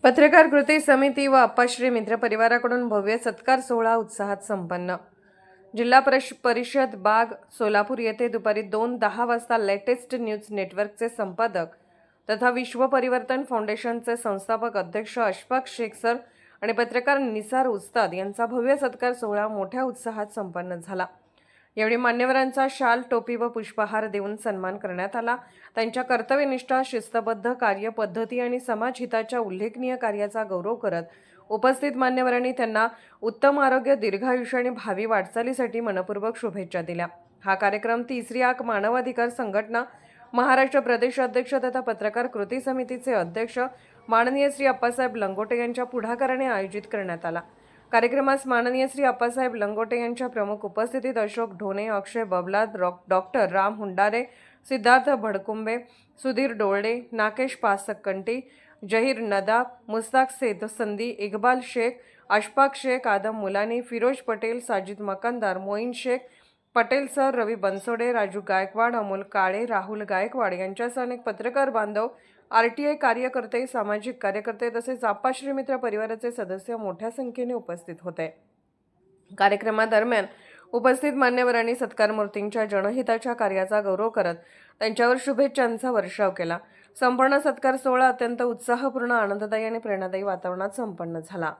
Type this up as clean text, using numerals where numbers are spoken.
पत्रकार कृती समिती व अप्पाश्री मित्र परिवाराकडून भव्य सत्कार सोहळा उत्साहात संपन्न। जिल्हा परिषद बाग सोलापूर येथे दुपारी 2:10 वाजता लेटेस्ट न्यूज नेटवर्कचे संपादक तथा विश्व परिवर्तन फाउंडेशनचे संस्थापक अध्यक्ष अशफाक शेख सर आणि पत्रकार निसार उस्ताद यांचा भव्य सत्कार सोहळा मोठ्या उत्साहात संपन्न झाला। यावेळी मान्यवरांचा शाल, टोपी व पुष्पहार देऊन सन्मान करण्यात आला। त्यांच्या कर्तव्यनिष्ठ, शिस्तबद्ध कार्यपद्धती आणि समाजहिताच्या उल्लेखनीय कार्याचा गौरव करत उपस्थित मान्यवरांनी त्यांना उत्तम आरोग्य, दीर्घायुष्य आणि भावी वाटचालीसाठी मनपूर्वक शुभेच्छा दिल्या। हा कार्यक्रम तिसरी आंख मानवाधिकार संघटना महाराष्ट्र प्रदेश अध्यक्ष तथा पत्रकार कृती समितीचे अध्यक्ष माननीय श्री अप्पासाहेब लंगोटे यांच्या पुढाकाराने आयोजित करण्यात आला। कार्यक्रमास माननीय श्री अप्पासाहेब लंगोटे यांच्या प्रमुख उपस्थितीत अशोक ढोणे, अक्षय बबला, डॉक्टर राम हुंडारे, सिद्धार्थ भडकुंबे, सुधीर डोळे, नाकेश पासकंटी, जहीर नदाब, मुस्ताक संदी, इकबाल शेख, अशफाक शेख, आदम मुलानी, फिरोज पटेल, साजिद मकंदार, मोईन शेख, पटेल सर, रवी बनसोडे, राजू गायकवाड, अमोल काळे, राहुल गायकवाड यांच्यासह अनेक पत्रकार बांधव, आरटीआय कार्यकर्ते, सामाजिक कार्यकर्ते तसेच अप्पाश्री मित्र परिवाराचे सदस्य मोठ्या संख्येने उपस्थित होते। कार्यक्रमादरम्यान उपस्थित मान्यवरांनी सत्कारमूर्तींच्या जनहिताच्या कार्याचा गौरव करत त्यांच्यावर शुभेच्छांचा वर्षाव केला। संपूर्ण सत्कार सोहळा अत्यंत उत्साहपूर्ण, आनंददायी आणि प्रेरणादायी वातावरणात संपन्न झाला।